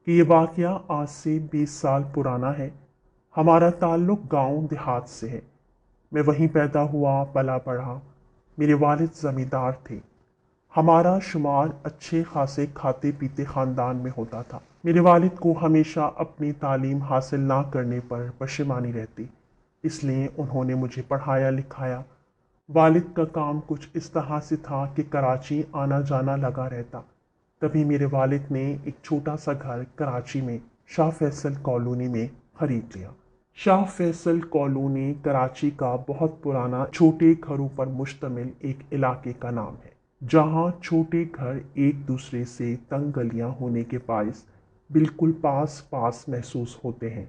کہ یہ واقعہ آج سے 20 سال پرانا ہے۔ ہمارا تعلق گاؤں دیہات سے ہے۔ میں وہیں پیدا ہوا پلا پڑھا۔ میرے والد زمیندار تھے۔ ہمارا شمار اچھے خاصے کھاتے پیتے خاندان میں ہوتا تھا۔ میرے والد کو ہمیشہ اپنی تعلیم حاصل نہ کرنے پر پشیمانی رہتی، اس لیے انہوں نے مجھے پڑھایا لکھایا۔ والد کا کام کچھ اس طرح سے تھا کہ کراچی آنا جانا لگا رہتا۔ تبھی میرے والد نے ایک چھوٹا سا گھر کراچی میں شاہ فیصل کالونی میں خرید لیا۔ شاہ فیصل کالونی کراچی کا بہت پرانا چھوٹے گھروں پر مشتمل ایک علاقے کا نام ہے، جہاں چھوٹے گھر ایک دوسرے سے تنگ گلیاں ہونے کے باعث بالکل پاس پاس محسوس ہوتے ہیں۔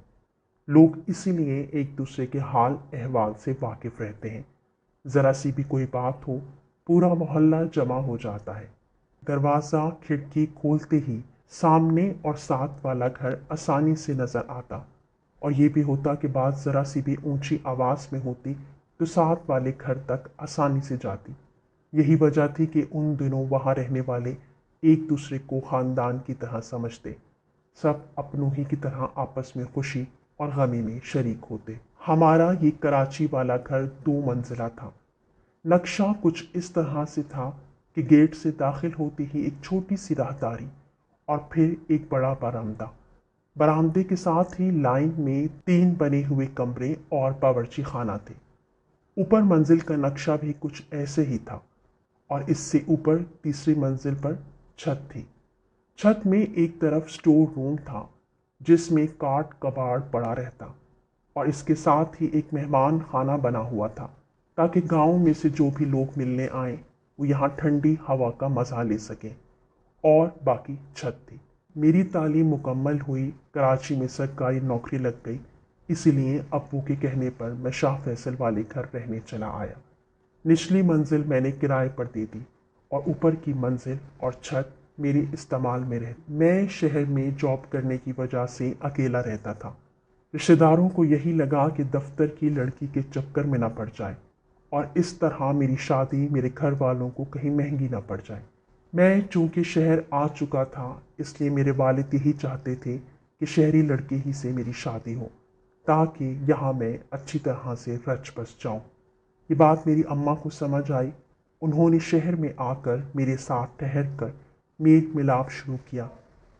لوگ اسی لیے ایک دوسرے کے حال احوال سے واقف رہتے ہیں۔ ذرا سی بھی کوئی بات ہو، پورا محلہ جمع ہو جاتا ہے۔ دروازہ کھڑکی کھولتے ہی سامنے اور ساتھ والا گھر آسانی سے نظر آتا، اور یہ بھی ہوتا کہ بات ذرا سی بھی اونچی آواز میں ہوتی تو ساتھ والے گھر تک آسانی سے جاتی۔ یہی وجہ تھی کہ ان دنوں وہاں رہنے والے ایک دوسرے کو خاندان کی طرح سمجھتے، سب اپنوں ہی کی طرح آپس میں خوشی اور غمی میں شریک ہوتے۔ ہمارا یہ کراچی والا گھر 2 منزلہ تھا۔ نقشہ کچھ اس طرح سے تھا کہ گیٹ سے داخل ہوتی ہی ایک چھوٹی سی راہداری اور پھر ایک بڑا برآمدہ۔ برآمدے کے ساتھ ہی لائن میں 3 بنے ہوئے کمرے اور باورچی خانہ تھے۔ اوپر منزل کا نقشہ بھی کچھ ایسے ہی تھا، اور اس سے اوپر تیسری منزل پر چھت تھی۔ چھت میں ایک طرف سٹور روم تھا جس میں کاٹ کباڑ پڑا رہتا، اور اس کے ساتھ ہی ایک مہمان خانہ بنا ہوا تھا تاکہ گاؤں میں سے جو بھی لوگ ملنے آئیں وہ یہاں ٹھنڈی ہوا کا مزہ لے سکیں۔ اور باقی چھت تھی۔ میری تعلیم مکمل ہوئی، کراچی میں سرکاری نوکری لگ گئی، اسی لیے ابو کے کہنے پر میں شاہ فیصل والے گھر رہنے چلا آیا۔ نچلی منزل میں نے کرائے پر دے دی، اور اوپر کی منزل اور چھت میرے استعمال میں رہتی۔ میں شہر میں جاب کرنے کی وجہ سے اکیلا رہتا تھا۔ رشتہ داروں کو یہی لگا کہ دفتر کی لڑکی کے چکر میں نہ پڑ جائے، اور اس طرح میری شادی میرے گھر والوں کو کہیں مہنگی نہ پڑ جائے۔ میں چونکہ شہر آ چکا تھا، اس لیے میرے والد یہی چاہتے تھے کہ شہری لڑکے ہی سے میری شادی ہو تاکہ یہاں میں اچھی طرح سے رچ بس جاؤں۔ یہ بات میری اماں کو سمجھ آئی۔ انہوں نے شہر میں آ کر میرے ساتھ ٹھہر کر میل ملاپ شروع کیا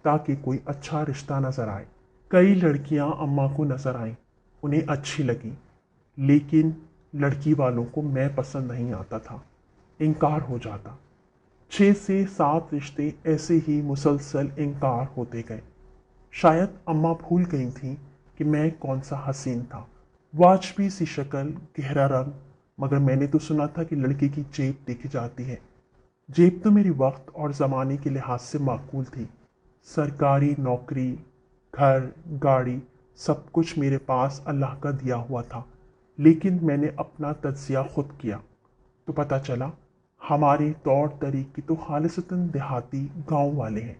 تاکہ کوئی اچھا رشتہ نظر آئے۔ کئی لڑکیاں اماں کو نظر آئیں، انہیں اچھی لگیں، لیکن لڑکی والوں کو میں پسند نہیں آتا تھا، انکار ہو جاتا۔ 6 سے 7 رشتے ایسے ہی مسلسل انکار ہوتے گئے۔ شاید اماں بھول گئی تھیں کہ میں کون سا حسین تھا، واجبی سی شکل، گہرا رنگ، مگر میں نے تو سنا تھا کہ لڑکی کی جیب دیکھی جاتی ہے۔ جیب تو میری وقت اور زمانے کے لحاظ سے معقول تھی۔ سرکاری نوکری، گھر، گاڑی، سب کچھ میرے پاس اللہ کا دیا ہوا تھا، لیکن میں نے اپنا تجزیہ خود کیا تو پتہ چلا ہمارے طور طریقے تو خالصتاً دیہاتی گاؤں والے ہیں۔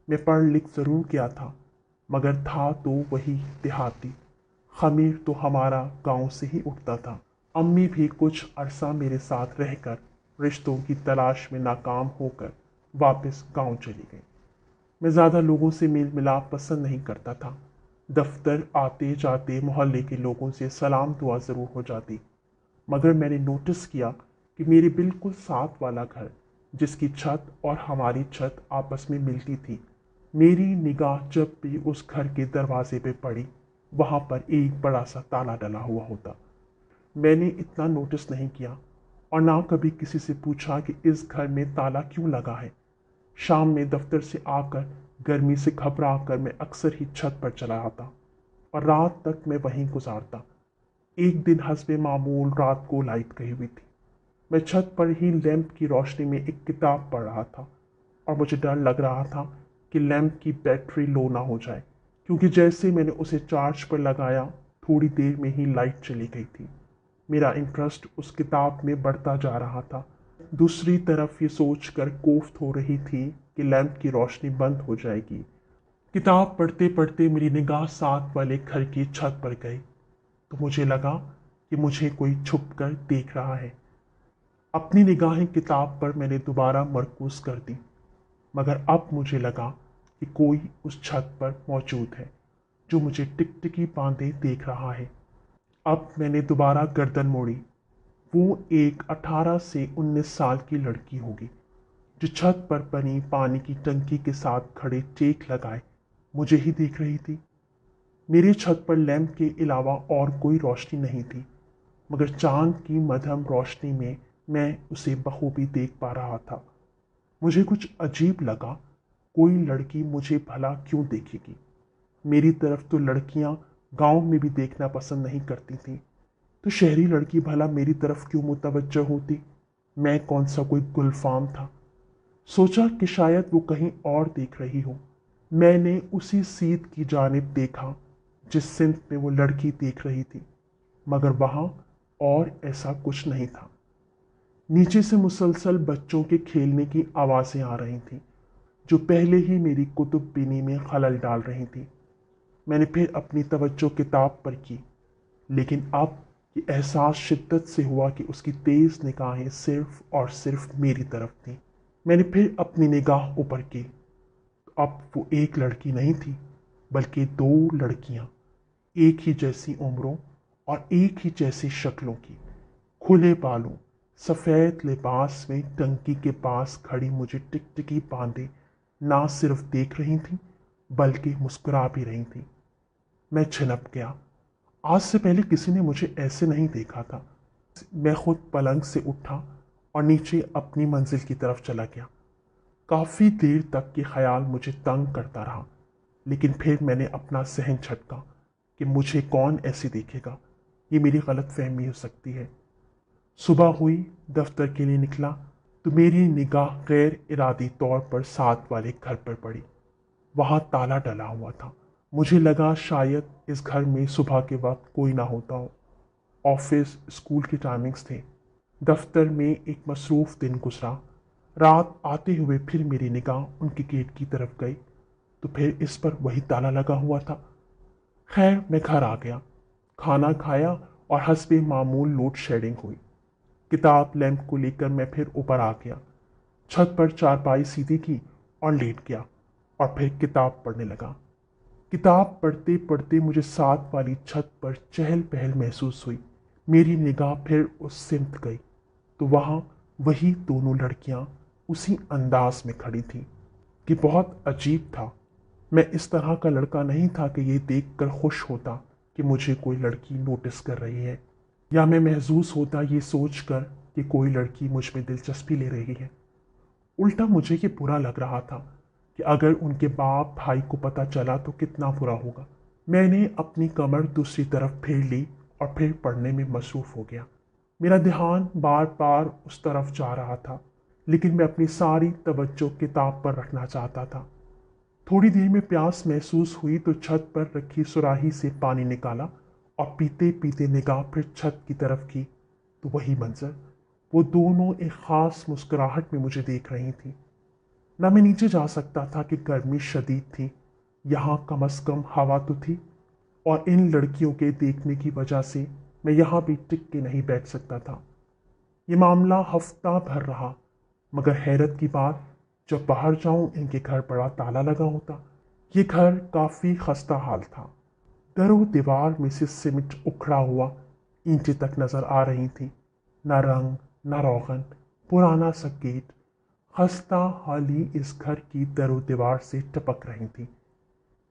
میں پڑھ لکھ ضرور کیا تھا، مگر تھا تو وہی دیہاتی۔ خمیر تو ہمارا گاؤں سے ہی اٹھتا تھا۔ امی بھی کچھ عرصہ میرے ساتھ رہ کر رشتوں کی تلاش میں ناکام ہو کر واپس گاؤں چلی گئی۔ میں زیادہ لوگوں سے میل ملاپ پسند نہیں کرتا تھا۔ دفتر آتے جاتے محلے کے لوگوں سے سلام دعا ضرور ہو جاتی، مگر میں نے نوٹس کیا کہ میرے بالکل ساتھ والا گھر، جس کی چھت اور ہماری چھت آپس میں ملتی تھی، میری نگاہ جب بھی اس گھر کے دروازے پہ پڑی وہاں پر ایک بڑا سا تالا ڈلا ہوا ہوتا۔ میں نے اتنا نوٹس نہیں کیا، اور نہ کبھی کسی سے پوچھا کہ اس گھر میں تالا کیوں لگا ہے۔ شام میں دفتر سے آ کر گرمی سے گھبرا کر میں اکثر ہی چھت پر چلا آتا، اور رات تک میں وہیں گزارتا۔ ایک دن حسب معمول رات کو لائٹ گئی ہوئی تھی۔ میں چھت پر ہی لیمپ کی روشنی میں ایک کتاب پڑھ رہا تھا، اور مجھے ڈر لگ رہا تھا کہ لیمپ کی بیٹری لو نہ ہو جائے، کیونکہ جیسے میں نے اسے چارج پر لگایا تھوڑی دیر میں ہی لائٹ چلی گئی تھی۔ میرا انٹرسٹ اس کتاب میں بڑھتا جا رہا تھا۔ دوسری طرف یہ سوچ کر کوفت ہو رہی تھی کہ لیمپ کی روشنی بند ہو جائے گی۔ کتاب پڑھتے پڑھتے میری نگاہ ساتھ والے گھر کی چھت پر گئی تو مجھے لگا کہ مجھے کوئی چھپ کر دیکھ رہا ہے۔ اپنی نگاہیں کتاب پر میں نے دوبارہ مرکوز کر دی، مگر اب مجھے لگا कि कोई उस छत पर मौजूद है जो मुझे टिकटिकी बांधे देख रहा है। अब मैंने दोबारा गर्दन मोड़ी। वो एक 18 से 19 साल की लड़की होगी जो छत पर बनी पानी की टंकी के साथ खड़े टेक लगाए मुझे ही देख रही थी। मेरी छत पर लैंप के अलावा और कोई रोशनी नहीं थी, मगर चांद की मध्यम रोशनी में मैं उसे बखूबी देख पा रहा था। मुझे कुछ अजीब लगा। कोई लड़की मुझे भला क्यों देखेगी? मेरी तरफ तो लड़कियां गांव में भी देखना पसंद नहीं करती थीं, तो शहरी लड़की भला मेरी तरफ क्यों मुतवज्जो होती? मैं कौन सा कोई गुलफाम था? सोचा कि शायद वो कहीं और देख रही हो। मैंने उसी सीट की जानिब देखा जिस सिमत में वो लड़की देख रही थी, मगर वहां और ऐसा कुछ नहीं था। नीचे से मुसलसल बच्चों के खेलने की आवाज़ें आ रही थीं, जो पहले ही मेरी कुतुब बीनी में खलल डाल रही थी। मैंने फिर अपनी तवज्जो किताब पर की, लेकिन अब ये एहसास शिद्दत से हुआ कि उसकी तेज़ निगाहें सिर्फ और सिर्फ मेरी तरफ थीं। मैंने फिर अपनी निगाह ऊपर की, तो अब वो एक लड़की नहीं थी, बल्कि दो लड़कियां, एक ही जैसी उम्रों और एक ही जैसी शक्लों की, खुले बालों, सफ़ेद लिबास में टंकी के पास खड़ी मुझे टिकटिकी बांधे ना सिर्फ देख रही थी बल्कि मुस्कुरा भी रही थी। मैं छिनप गया। आज से पहले किसी ने मुझे ऐसे नहीं देखा था। मैं खुद पलंग से उठा और नीचे अपनी मंजिल की तरफ चला गया। काफ़ी देर तक ये ख्याल मुझे तंग करता रहा, लेकिन फिर मैंने अपना सहन झटका कि मुझे कौन ऐसे देखेगा, ये मेरी गलत फहमी हो सकती है। सुबह हुई, दफ्तर के लिए निकला तो मेरी निगाह गैर इरादी तौर पर साथ वाले घर पर पड़ी। वहाँ ताला डला हुआ था। मुझे लगा शायद इस घर में सुबह के वक्त कोई ना होता हो। ऑफिस स्कूल की टाइमिंग्स थे। दफ्तर में एक मसरूफ़ दिन गुजरा। रात आते हुए फिर मेरी निगाह उनके गेट की तरफ गई तो फिर इस पर वही ताला लगा हुआ था। खैर, मैं घर आ गया, खाना खाया और हस्बे मामूल लोड शेडिंग हुई। किताब लैंप को लेकर मैं फिर ऊपर आ गया। छत पर चारपाई सीधी की और लेट गया और फिर किताब पढ़ने लगा। किताब पढ़ते पढ़ते मुझे साथ वाली छत पर चहल पहल महसूस हुई। मेरी निगाह फिर उस सिमत गई तो वहाँ वही दोनों लड़कियाँ उसी अंदाज में खड़ी थीं कि बहुत अजीब था। मैं इस तरह का लड़का नहीं था कि ये देखकर खुश होता कि मुझे कोई लड़की नोटिस कर रही है, या मैं महसूस होता ये सोचकर कि कोई लड़की मुझ में दिलचस्पी ले रही है। उल्टा मुझे ये बुरा लग रहा था कि अगर उनके बाप भाई को पता चला तो कितना बुरा होगा। मैंने अपनी कमर दूसरी तरफ फेर ली और फिर पढ़ने में मसरूफ़ हो गया। मेरा ध्यान बार बार उस तरफ जा रहा था, लेकिन मैं अपनी सारी तवज्जो किताब पर रखना चाहता था। थोड़ी देर में प्यास महसूस हुई तो छत पर रखी सुराही से पानी निकाला और पीते पीते निगाह फिर छत की तरफ की तो वही मंजर। वो दोनों एक ख़ास मुस्कुराहट में मुझे देख रही थी। न मैं नीचे जा सकता था कि गर्मी शदीद थी, यहाँ कम अज़ कम हवा तो थी, और इन लड़कियों के देखने की वजह से मैं यहाँ भी टिक के नहीं बैठ सकता था। ये मामला हफ्ता भर रहा, मगर हैरत की बात, जब बाहर जाऊं इनके घर बड़ा ताला लगा होता। ये घर काफ़ी खस्ता हाल था। दरो दीवार में से सीमेंट उखड़ा हुआ ईंटें तक नज़र आ रही थी। न रंग न रोगन, पुराना सा गेट। खस्ता हाली इस घर की दरो दीवार से टपक रही थी।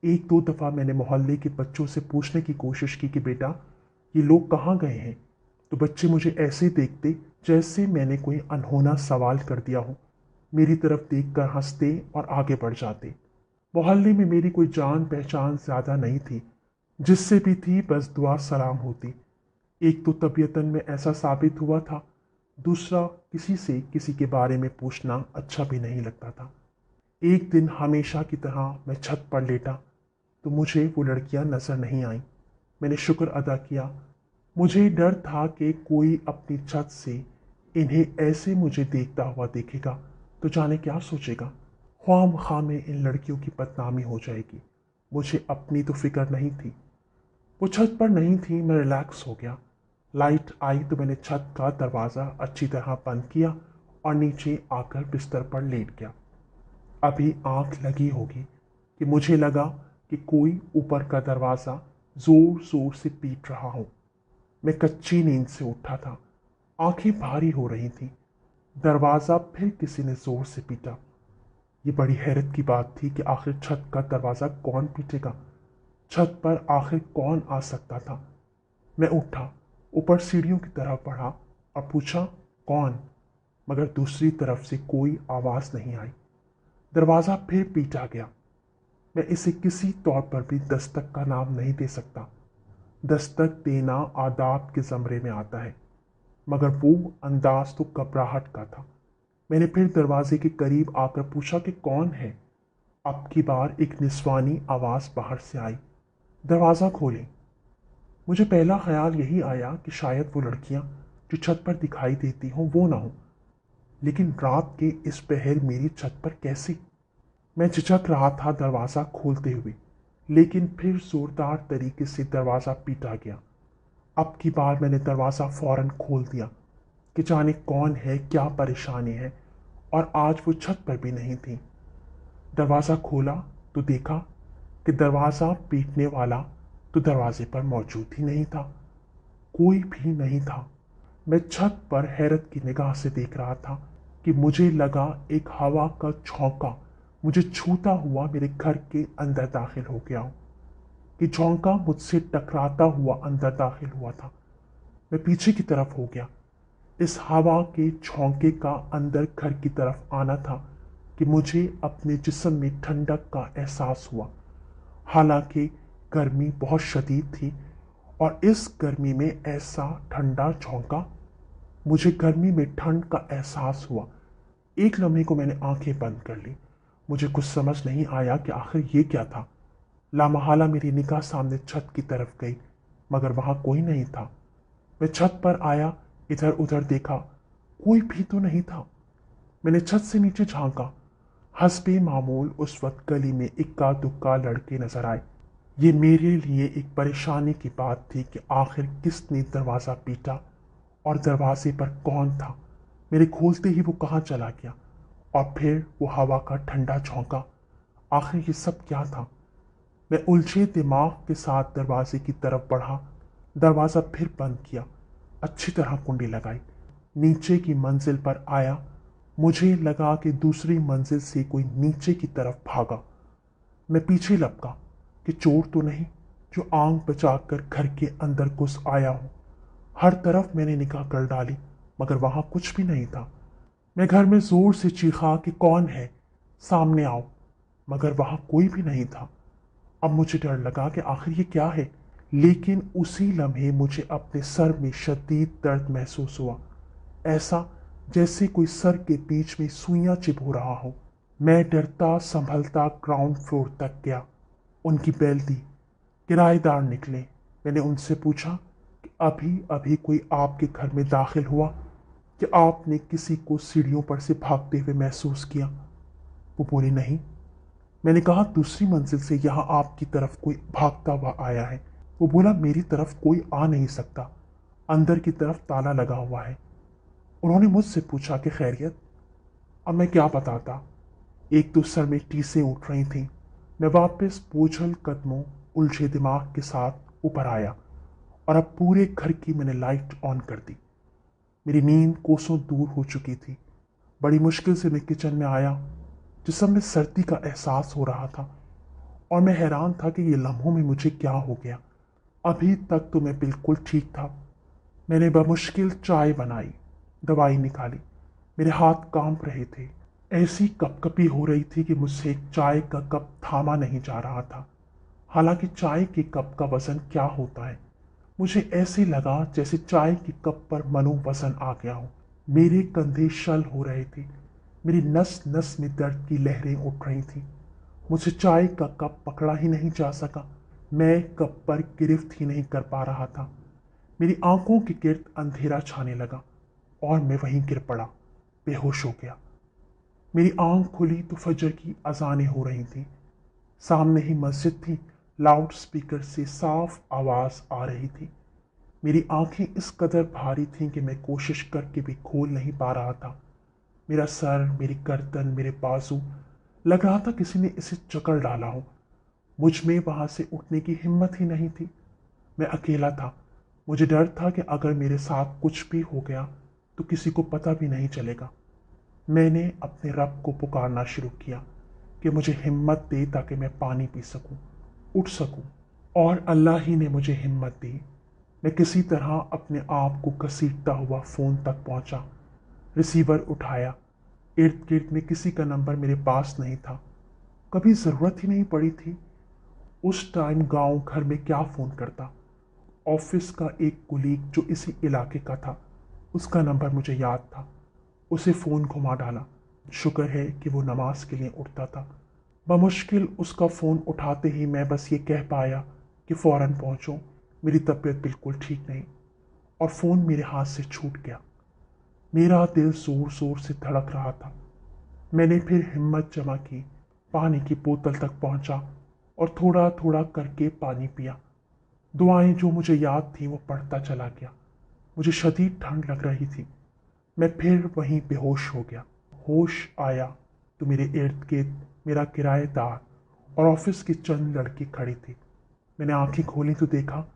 एक दो दफ़ा मैंने मोहल्ले के बच्चों से पूछने की कोशिश की कि बेटा ये लोग कहाँ गए हैं, तो बच्चे मुझे ऐसे देखते जैसे मैंने कोई अनहोना सवाल कर दिया हो। मेरी तरफ देखकर हंसते और आगे बढ़ जाते। मोहल्ले में मेरी कोई जान पहचान ज़्यादा नहीं थी, जिससे भी थी बस दुआ सलाम होती। एक तो तबीयतन में ऐसा साबित हुआ था, दूसरा किसी से किसी के बारे में पूछना अच्छा भी नहीं लगता था। एक दिन हमेशा की तरह मैं छत पर लेटा तो मुझे वो लड़कियां नज़र नहीं आईं। मैंने शुक्र अदा किया। मुझे डर था कि कोई अपनी छत से इन्हें ऐसे मुझे देखता हुआ देखेगा तो जाने क्या सोचेगा। ख्वामखा में इन लड़कियों की बदनामी हो जाएगी। मुझे अपनी तो फिक्र नहीं थी। वो छत पर नहीं थी, मैं रिलैक्स हो गया। लाइट आई तो मैंने छत का दरवाज़ा अच्छी तरह बंद किया और नीचे आकर बिस्तर पर लेट गया। अभी आंख लगी होगी कि मुझे लगा कि कोई ऊपर का दरवाज़ा ज़ोर ज़ोर से पीट रहा हो। मैं कच्ची नींद से उठा था, आंखें भारी हो रही थीं। दरवाज़ा फिर किसी ने ज़ोर से पीटा। ये बड़ी हैरत की बात थी कि आखिर छत का दरवाज़ा कौन पीटेगा? छत पर आखिर कौन आ सकता था? मैं उठा, ऊपर सीढ़ियों की तरफ बढ़ा और पूछा, कौन? मगर दूसरी तरफ से कोई आवाज़ नहीं आई। दरवाज़ा फिर पीटा गया। मैं इसे किसी तौर पर भी दस्तक का नाम नहीं दे सकता। दस्तक देना आदाब के ज़मरे में आता है, मगर वो अंदाज तो घबराहट का था। मैंने फिर दरवाजे के करीब आकर पूछा कि कौन है? अब की बार एक निस्वानी आवाज़ बाहर से आई, दरवाज़ा खोलें। मुझे पहला ख्याल यही आया कि शायद वो लड़कियां जो छत पर दिखाई देती हों वो ना हो, लेकिन रात के इस पहर मेरी छत पर कैसे? मैं झिझक रहा था दरवाज़ा खोलते हुए, लेकिन फिर जोरदार तरीके से दरवाज़ा पीटा गया। अब की बार मैंने दरवाज़ा फौरन खोल दिया कि जाने कौन है, क्या परेशानी है, और आज वो छत पर भी नहीं थी। दरवाज़ा खोला तो देखा कि दरवाज़ा पीटने वाला तो दरवाजे पर मौजूद ही नहीं था। कोई भी नहीं था। मैं छत पर हैरत की निगाह से देख रहा था कि मुझे लगा एक हवा का झोंका मुझे छूता हुआ मेरे घर के अंदर दाखिल हो गया हो, कि झोंका मुझसे टकराता हुआ अंदर दाखिल हुआ था। मैं पीछे की तरफ हो गया। इस हवा के झोंके का अंदर घर की तरफ आना था कि मुझे अपने जिस्म में ठंडक का एहसास हुआ। हालांकि गर्मी बहुत शदीद थी और इस गर्मी में ऐसा ठंडा झोंका, मुझे गर्मी में ठंड का एहसास हुआ। एक लम्हे को मैंने आंखें बंद कर ली। मुझे कुछ समझ नहीं आया कि आखिर ये क्या था। लामहला मेरी निगाह सामने छत की तरफ गई, मगर वहां कोई नहीं था। मैं छत पर आया, इधर उधर देखा, कोई भी तो नहीं था। मैंने छत से नीचे झांका। हस्बे मामूल उस वक्त गली में इक्का दुक्का लड़के नजर आए। ये मेरे लिए एक परेशानी की बात थी कि आखिर किसने दरवाज़ा पीटा और दरवाजे पर कौन था। मेरे खोलते ही वो कहाँ चला गया, और फिर वो हवा का ठंडा झोंका। आखिर ये सब क्या था? मैं उलझे दिमाग के साथ दरवाजे की तरफ बढ़ा। दरवाज़ा फिर बंद किया, अच्छी तरह कुंडी लगाई, नीचे की मंजिल पर आया। मुझे लगा कि दूसरी मंजिल से कोई नीचे की तरफ भागा। मैं पीछे लपका कि चोर तो नहीं जो आंख बचाकर घर के अंदर घुस आया हो। हर तरफ मैंने निगाह कर डाली, मगर वहां कुछ भी नहीं था। मैं घर में जोर से चीखा कि कौन है, सामने आओ, मगर वहां कोई भी नहीं था। अब मुझे डर लगा कि आखिर ये क्या है, लेकिन उसी लम्हे मुझे अपने सर में शदीद दर्द महसूस हुआ, ऐसा जैसे कोई सर के बीच में सुइयां चिपो रहा हो। मैं डरता संभलता ग्राउंड फ्लोर तक गया। उनकी बेल दी। किराएदार निकले। मैंने उनसे पूछा कि अभी अभी कोई आपके घर में दाखिल हुआ, कि आपने किसी को सीढ़ियों पर से भागते हुए महसूस किया? वो बोले, नहीं। मैंने कहा, दूसरी मंजिल से यहाँ आपकी तरफ कोई भागता हुआ आया है। वो बोला, मेरी तरफ कोई आ नहीं सकता, अंदर की तरफ ताला लगा हुआ है। उन्होंने मुझसे पूछा कि खैरियत? अब मैं क्या बताता। एक तो सर में टीसें उठ रही थीं। मैं वापस बोझल कदमों उलझे दिमाग के साथ ऊपर आया, और अब पूरे घर की मैंने लाइट ऑन कर दी। मेरी नींद कोसों दूर हो चुकी थी। बड़ी मुश्किल से मैं किचन में आया। जिस्म में सर्दी का एहसास हो रहा था, और मैं हैरान था कि ये लम्हों में मुझे क्या हो गया। अभी तक तो मैं बिल्कुल ठीक था। मैंने बमुश्किल चाय बनाई, दवाई निकाली। मेरे हाथ कांप रहे थे। ऐसी कपकपी हो रही थी कि मुझसे एक चाय का कप थामा नहीं जा रहा था। हालांकि चाय के कप का वजन क्या होता है। मुझे ऐसे लगा जैसे चाय के कप पर मनोवजन आ गया हो। मेरे कंधे शल हो रहे थे। मेरी नस नस में दर्द की लहरें उठ रही थी। मुझे चाय का कप पकड़ा ही नहीं जा सका। मैं कप पर गिरफ्त ही नहीं कर पा रहा था। मेरी आंखों के गिर्द अंधेरा छाने लगा, और मैं वहीं गिर पड़ा, बेहोश हो गया। मेरी आंख खुली तो फजर की अजानें हो रही थी। सामने ही मस्जिद थी। लाउड स्पीकर से साफ आवाज आ रही थी। मेरी आंखें इस कदर भारी थीं कि मैं कोशिश करके भी खोल नहीं पा रहा था। मेरा सर, मेरी गर्दन, मेरे बाजू लग रहा था किसी ने इसे जकड़ डाला हो। मुझ में वहां से उठने की हिम्मत ही नहीं थी। मैं अकेला था। मुझे डर था कि अगर मेरे साथ कुछ भी हो गया तो किसी को पता भी नहीं चलेगा। मैंने अपने रब को पुकारना शुरू किया कि मुझे हिम्मत दे ताकि मैं पानी पी सकूं, उठ सकूं। और अल्लाह ही ने मुझे हिम्मत दी। मैं किसी तरह अपने आप को घसीटता हुआ फ़ोन तक पहुंचा। रिसीवर उठाया। इर्द गिर्द में किसी का नंबर मेरे पास नहीं था। कभी ज़रूरत ही नहीं पड़ी थी। उस टाइम गांव घर में क्या फ़ोन करता। ऑफिस का एक कुलीग जो इसी इलाके का था, उसका नंबर मुझे याद था। उसे फ़ोन घुमा डाला। शुक्र है कि वो नमाज के लिए उठता था। बमुश्किल उसका फ़ोन उठाते ही मैं बस ये कह पाया कि फ़ौरन पहुंचो, मेरी तबीयत बिल्कुल ठीक नहीं। और फ़ोन मेरे हाथ से छूट गया। मेरा दिल ज़ोर ज़ोर से धड़क रहा था। मैंने फिर हिम्मत जमा की, पानी की बोतल तक पहुंचा और थोड़ा थोड़ा करके पानी पिया। दुआएं जो मुझे याद थी वो पढ़ता चला गया। मुझे शदीद ठंड लग रही थी। मैं फिर वहीं बेहोश हो गया। होश आया तो मेरे इर्द गिर्द मेरा किराएदार और ऑफिस की चंद लड़की खड़ी थी। मैंने आंखें खोली तो देखा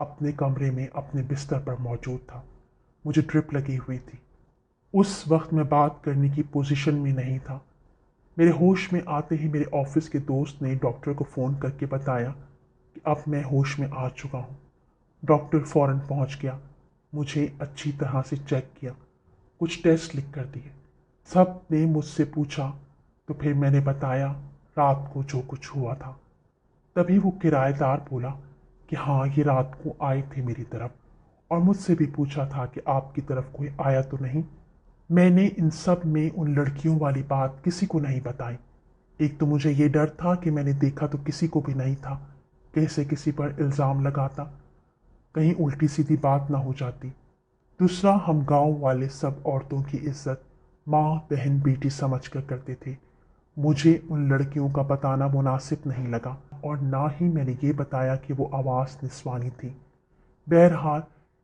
अपने कमरे में अपने बिस्तर पर मौजूद था। मुझे ड्रिप लगी हुई थी। उस वक्त मैं बात करने की पोजीशन में नहीं था। मेरे होश में आते ही मेरे ऑफिस के दोस्त ने डॉक्टर को फ़ोन करके बताया कि अब मैं होश में आ चुका हूँ। डॉक्टर फ़ौरन पहुँच गया। मुझे अच्छी तरह से चेक किया, कुछ टेस्ट लिख कर दिए। सब ने मुझसे पूछा तो फिर मैंने बताया रात को जो कुछ हुआ था। तभी वो किराएदार बोला कि हाँ, ये रात को आए थे मेरी तरफ और मुझसे भी पूछा था कि आपकी तरफ कोई आया तो नहीं। मैंने इन सब में उन लड़कियों वाली बात किसी को नहीं बताई। एक तो मुझे ये डर था कि मैंने देखा तो किसी को भी नहीं था, कैसे किसी पर इल्ज़ाम लगाता, कहीं उल्टी सीधी बात ना हो जाती। दूसरा, हम गांव वाले सब औरतों की इज्जत माँ बहन बेटी समझ कर करते थे। मुझे उन लड़कियों का बताना मुनासिब नहीं लगा और ना ही मैंने ये बताया कि वो आवाज़ निस्वानी थी। बहरहाल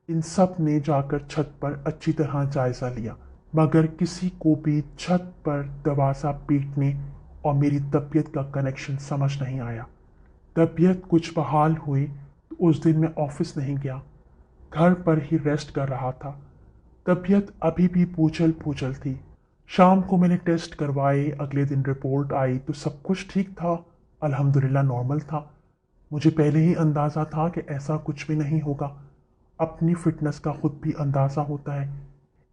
इन सब ने जाकर छत पर अच्छी तरह जायज़ा लिया, मगर किसी को भी छत पर दरवाज़ा पीटने और मेरी तबीयत का कनेक्शन समझ नहीं आया। तबीयत कुछ बहाल हुई तो उस दिन मैं ऑफिस नहीं गया, घर पर ही रेस्ट कर रहा था। तबीयत अभी भी पूछल पूछल थी। शाम को मैंने टेस्ट करवाए। अगले दिन रिपोर्ट आई तो सब कुछ ठीक था, अल्हम्दुलिल्लाह नॉर्मल था। मुझे पहले ही अंदाज़ा था कि ऐसा कुछ भी नहीं होगा। अपनी फिटनेस का खुद भी अंदाज़ा होता है।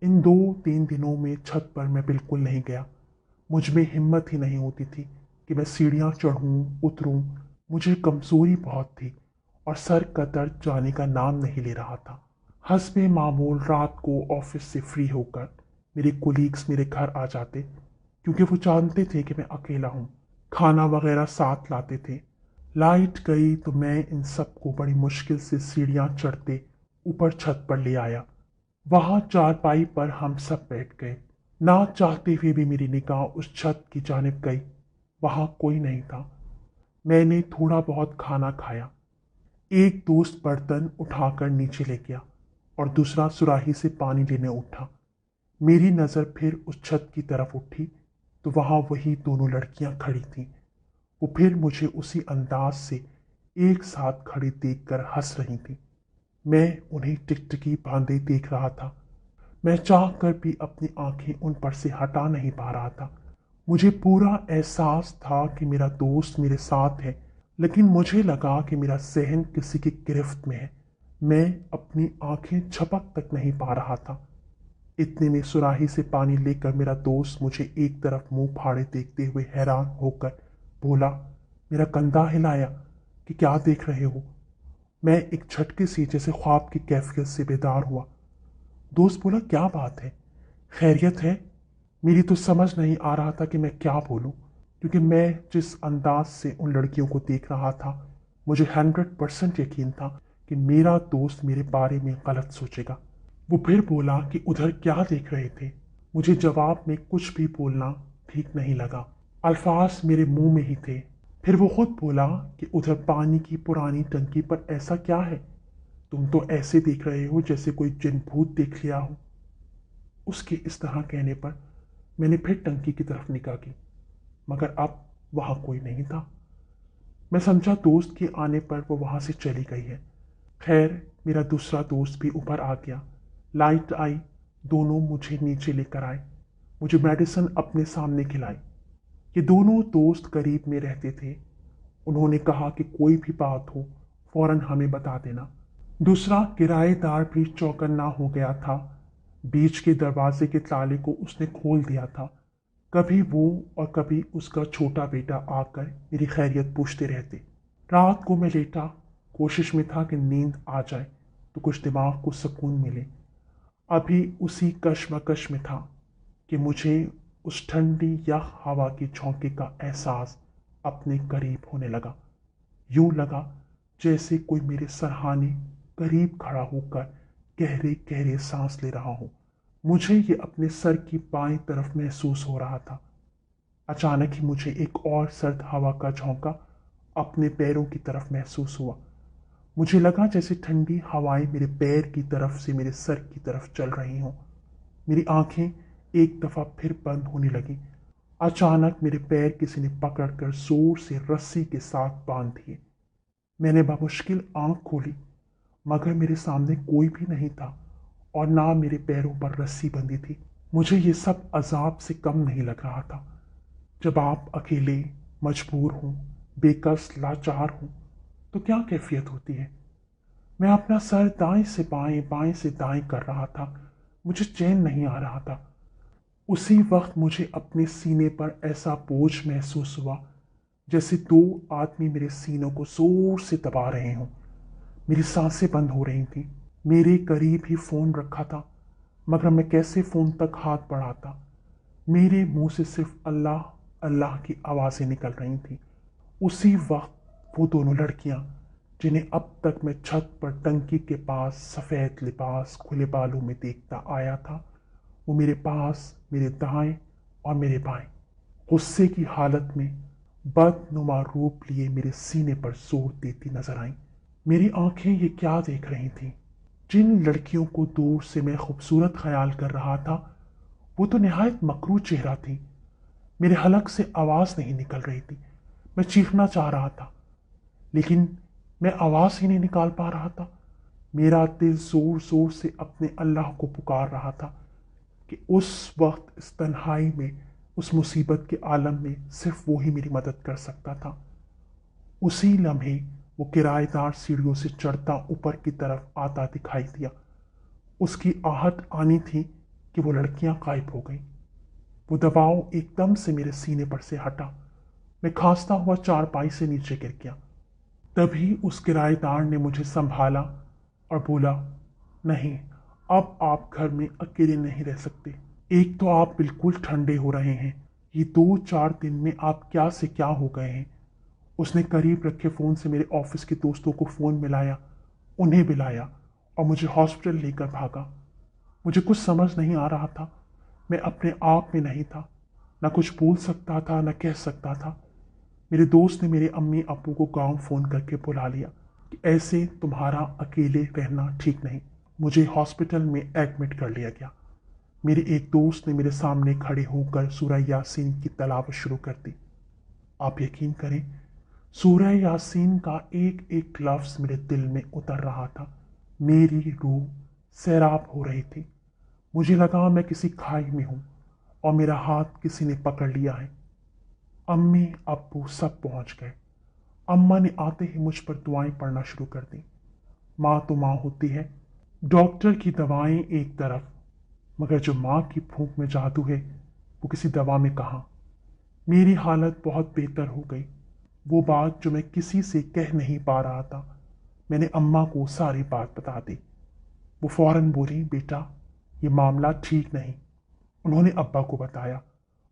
इन 2-3 दिनों में छत पर मैं बिल्कुल नहीं गया। मुझ में हिम्मत ही नहीं होती थी कि मैं सीढ़ियाँ चढ़ूँ उतरूँ। मुझे कमज़ोरी बहुत थी और सर का दर्द जाने का नाम नहीं ले रहा था। हस्बे मामूल रात को ऑफिस से फ्री होकर मेरे कोलीग्स मेरे घर आ जाते, क्योंकि वो जानते थे कि मैं अकेला हूँ। खाना वगैरह साथ लाते थे। लाइट गई तो मैं इन सबको बड़ी मुश्किल से सीढ़ियाँ चढ़ते ऊपर छत पर ले आया। वहां चारपाई पर हम सब बैठ गए। ना चाहते हुए भी मेरी निगाह उस छत की जानिब गई। वहां कोई नहीं था। मैंने थोड़ा बहुत खाना खाया। एक दोस्त बर्तन उठाकर नीचे ले गया और दूसरा सुराही से पानी लेने उठा। मेरी नज़र फिर उस छत की तरफ उठी तो वहां वही दोनों लड़कियां खड़ी थीं। वो फिर मुझे उसी अंदाज से एक साथ खड़ी देखकर हंस रही थीं। मैं उन्हें टिकटिकी बांधे देख रहा था। मैं चाह कर भी अपनी आंखें उन पर से हटा नहीं पा रहा था। मुझे पूरा एहसास था कि मेरा दोस्त मेरे साथ है, लेकिन मुझे लगा कि मेरा ज़हन किसी की गिरफ्त में है। मैं अपनी आंखें झपक तक नहीं पा रहा था। इतने में सुराही से पानी लेकर मेरा दोस्त मुझे एक तरफ मुंह फाड़े देखते हुए हैरान होकर बोला, मेरा कंधा हिलाया कि क्या देख रहे हो। मैं एक झटके से जैसे ख्वाब की कैफियत से बेदार हुआ। दोस्त बोला, क्या बात है, खैरियत है। मेरी तो समझ नहीं आ रहा था कि मैं क्या बोलूं, क्योंकि मैं जिस अंदाज से उन लड़कियों को देख रहा था, मुझे 100% यकीन था कि मेरा दोस्त मेरे बारे में गलत सोचेगा। वो फिर बोला कि उधर क्या देख रहे थे। मुझे जवाब में कुछ भी बोलना ठीक नहीं लगा। अल्फाज मेरे मुंह में ही थे। फिर वो खुद बोला कि उधर पानी की पुरानी टंकी पर ऐसा क्या है, तुम तो ऐसे देख रहे हो जैसे कोई जिन भूत देख लिया हो। उसके इस तरह कहने पर मैंने फिर टंकी की तरफ निगाह की। मगर अब वहाँ कोई नहीं था। मैं समझा दोस्त के आने पर वो वहाँ से चली गई है। खैर, मेरा दूसरा दोस्त भी ऊपर आ गया। लाइट आई, दोनों मुझे नीचे लेकर आए, मुझे मेडिसिन अपने सामने खिलाई। ये दोनों दोस्त करीब में रहते थे। उन्होंने कहा कि कोई भी बात हो फौरन हमें बता देना। दूसरा किराएदार भी चौकन्ना हो गया था। बीच के दरवाजे के ताले को उसने खोल दिया था। कभी वो और कभी उसका छोटा बेटा आकर मेरी खैरियत पूछते रहते। रात को मैं लेटा, कोशिश में था कि नींद आ जाए तो कुछ दिमाग को सुकून मिले। अभी उसी कश्मकश में था कि मुझे उस ठंडी यख हवा के झोंके का एहसास अपने करीब होने लगा। यूं लगा जैसे कोई मेरे सरहाने करीब खड़ा होकर गहरे गहरे सांस ले रहा हो। मुझे ये अपने सर की बाईं तरफ महसूस हो रहा था। अचानक ही मुझे एक और सर्द हवा का झोंका अपने पैरों की तरफ महसूस हुआ। मुझे लगा जैसे ठंडी हवाएं मेरे पैर की तरफ से मेरे सर की तरफ चल रही हों। मेरी आंखें एक दफा फिर बंद होने लगी। अचानक मेरे पैर किसी ने पकड़कर जोर से रस्सी के साथ बांध दिए। मैंने बमुश्किल आंख खोली, मगर मेरे सामने कोई भी नहीं था और ना मेरे पैरों पर रस्सी बंधी थी। मुझे ये सब अजाब से कम नहीं लग रहा था। जब आप अकेले, मजबूर हों, बेकस, लाचार हों, तो क्या कैफियत होती है। मैं अपना सर दाएं से बाएं, बाएं से दाएं कर रहा था। मुझे चैन नहीं आ रहा था। उसी वक्त मुझे अपने सीने पर ऐसा बोझ महसूस हुआ जैसे दो आदमी मेरे सीनों को जोर से दबा रहे हों। मेरी सांसें बंद हो रही थी। मेरे करीब ही फोन रखा था, मगर मैं कैसे फोन तक हाथ बढ़ाता। मेरे मुंह से सिर्फ अल्लाह अल्लाह की आवाज़ें निकल रही थी। उसी वक्त वो दोनों लड़कियां जिन्हें अब तक मैं छत पर टंकी के पास सफ़ेद लिबास खुले बालों में देखता आया था, वो मेरे पास, मेरे दाएं और मेरे बाएं, गुस्से की हालत में बदनुमा रूप लिए मेरे सीने पर जोर देती नजर आईं। मेरी आंखें ये क्या देख रही थीं? जिन लड़कियों को दूर से मैं खूबसूरत ख्याल कर रहा था, वो तो निहायत मकरू चेहरा थी। मेरे हलक से आवाज़ नहीं निकल रही थी। मैं चीखना चाह रहा था, लेकिन मैं आवाज़ ही नहीं निकाल पा रहा था। मेरा दिल जोर जोर से अपने अल्लाह को पुकार रहा था कि उस वक्त इस तन्हाई में, उस मुसीबत के आलम में सिर्फ वो ही मेरी मदद कर सकता था। उसी लम्हे वो किराएदार सीढ़ियों से चढ़ता ऊपर की तरफ आता दिखाई दिया। उसकी आहट आनी थी कि वो लड़कियां गायब हो गईं। वो दबाव एकदम से मेरे सीने पर से हटा। मैं खांसता हुआ चारपाई से नीचे गिर गया। तभी उस किराएदार ने मुझे संभाला और बोला, नहीं, अब आप घर में अकेले नहीं रह सकते। एक तो आप बिल्कुल ठंडे हो रहे हैं, ये 2-4 दिन में आप क्या से क्या हो गए हैं। उसने करीब रखे फ़ोन से मेरे ऑफिस के दोस्तों को फ़ोन मिलाया, उन्हें बुलाया और मुझे हॉस्पिटल लेकर भागा। मुझे कुछ समझ नहीं आ रहा था। मैं अपने आप में नहीं था, ना कुछ बोल सकता था, ना कह सकता था। मेरे दोस्त ने मेरे अम्मी अब्बू को गांव फ़ोन करके बुला लिया कि ऐसे तुम्हारा अकेले रहना ठीक नहीं। मुझे हॉस्पिटल में एडमिट कर लिया गया। मेरे एक दोस्त ने मेरे सामने खड़े होकर सूरह यासीन की तलावत शुरू कर दी। आप यकीन करें, सूरह यासीन का एक एक लफ्ज़ मेरे दिल में उतर रहा था। मेरी रूह सैराब हो रही थी। मुझे लगा मैं किसी खाई में हूँ और मेरा हाथ किसी ने पकड़ लिया है। अम्मी अब्बू सब पहुंच गए। अम्मा ने आते ही मुझ पर दुआएं पढ़ना शुरू कर दी। माँ तो माँ होती है। डॉक्टर की दवाएं एक तरफ, मगर जो माँ की फूंक में जादू है वो किसी दवा में कहाँ। मेरी हालत बहुत बेहतर हो गई। वो बात जो मैं किसी से कह नहीं पा रहा था, मैंने अम्मा को सारी बात बता दी। वो फौरन बोली, बेटा ये मामला ठीक नहीं। उन्होंने अब्बा को बताया।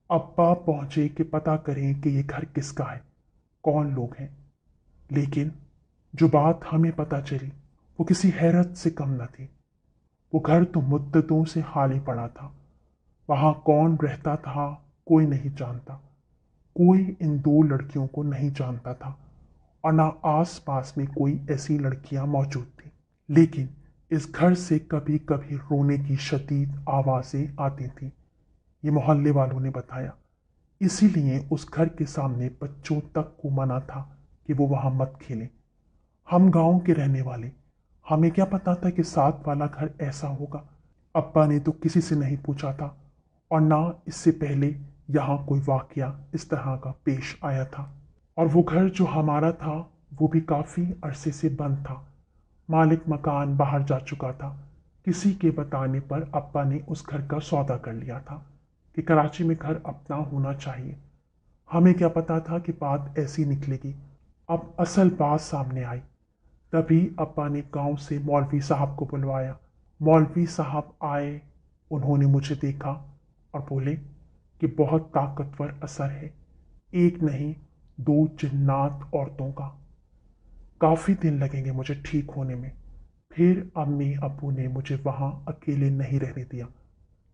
अब्बा पहुंचे कि पता करें कि ये घर किसका है, कौन लोग हैं। लेकिन जो बात हमें पता चली वो किसी हैरत से कम न थी। वो घर तो मुद्दतों से खाली पड़ा था। वहाँ कौन रहता था कोई नहीं जानता। कोई इन 2 लड़कियों को नहीं जानता था और ना आस पास में कोई ऐसी लड़कियां मौजूद थी। लेकिन इस घर से कभी कभी रोने की शदीद आवाज़ें आती थीं। ये मोहल्ले वालों ने बताया। इसीलिए उस घर के सामने बच्चों तक को मना था कि वो वहां मत खेलें। हम गांव के रहने वाले, हमें क्या पता था कि साथ वाला घर ऐसा होगा। अब्बा ने तो किसी से नहीं पूछा था, और ना इससे पहले यहाँ कोई वाकया इस तरह का पेश आया था। और वो घर जो हमारा था वो भी काफ़ी अरसे से बंद था। मालिक मकान बाहर जा चुका था। किसी के बताने पर अब्बा ने उस घर का सौदा कर लिया था कि कराची में घर अपना होना चाहिए। हमें क्या पता था कि बात ऐसी निकलेगी। अब असल बात सामने आई। तभी अब्बा ने गांव से मौलवी साहब को बुलवाया। मौलवी साहब आए, उन्होंने मुझे देखा और बोले कि बहुत ताकतवर असर है, एक नहीं दो जिन्नात औरतों का। काफ़ी दिन लगेंगे मुझे ठीक होने में। फिर अम्मी अब्बू ने मुझे वहाँ अकेले नहीं रहने दिया,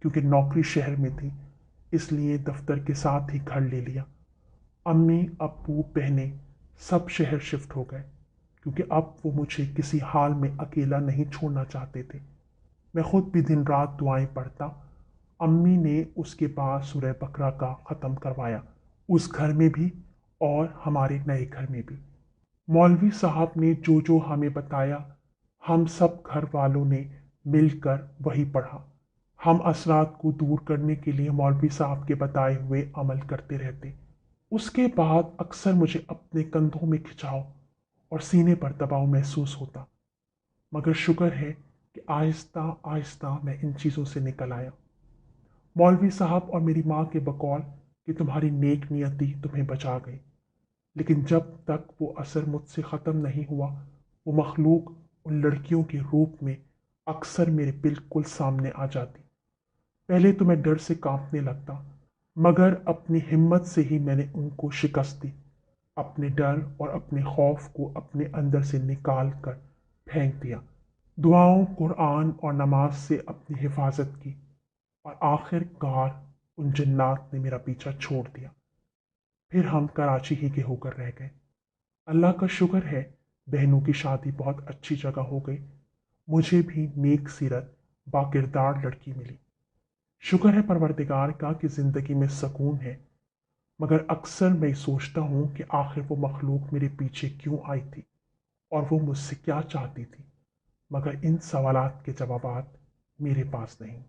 क्योंकि नौकरी शहर में थी, इसलिए दफ्तर के साथ ही घर ले लिया। अम्मी अब्बू बहनें सब शहर शिफ्ट हो गए, क्योंकि अब वो मुझे किसी हाल में अकेला नहीं छोड़ना चाहते थे। मैं खुद भी दिन रात दुआएं पढ़ता। अम्मी ने उसके बाद सूरह बकरा का ख़त्म करवाया, उस घर में भी और हमारे नए घर में भी। मौलवी साहब ने जो जो हमें बताया, हम सब घर वालों ने मिलकर वही पढ़ा। हम असरात को दूर करने के लिए मौलवी साहब के बताए हुए अमल करते रहते। उसके बाद अक्सर मुझे अपने कंधों में खिंचाव और सीने पर दबाव महसूस होता, मगर शुक्र है कि आहिस्ता आहिस्ता मैं इन चीज़ों से निकल आया। मौलवी साहब और मेरी माँ के बकौल कि तुम्हारी नेक नियति तुम्हें बचा गई, लेकिन जब तक वो असर मुझसे ख़त्म नहीं हुआ, वो मखलूक उन लड़कियों के रूप में अक्सर मेरे बिल्कुल सामने आ जाती। पहले तो मैं डर से कांपने लगता, मगर अपनी हिम्मत से ही मैंने उनको शिकस्त दी। अपने डर और अपने खौफ को अपने अंदर से निकाल कर फेंक दिया। दुआओं, कुरान और नमाज से अपनी हिफाजत की, और आखिरकार उन जिन्नात ने मेरा पीछा छोड़ दिया। फिर हम कराची ही के होकर रह गए। अल्लाह का शुक्र है, बहनों की शादी बहुत अच्छी जगह हो गई। मुझे भी नेक सीरत बाकिरदार लड़की मिली। शुक्र है परवरदिगार का कि ज़िंदगी में सुकून है। मगर अक्सर मैं सोचता हूँ कि आखिर वो मखलूक मेरे पीछे क्यों आई थी और वो मुझसे क्या चाहती थी, मगर इन सवालात के जवाबात मेरे पास नहीं।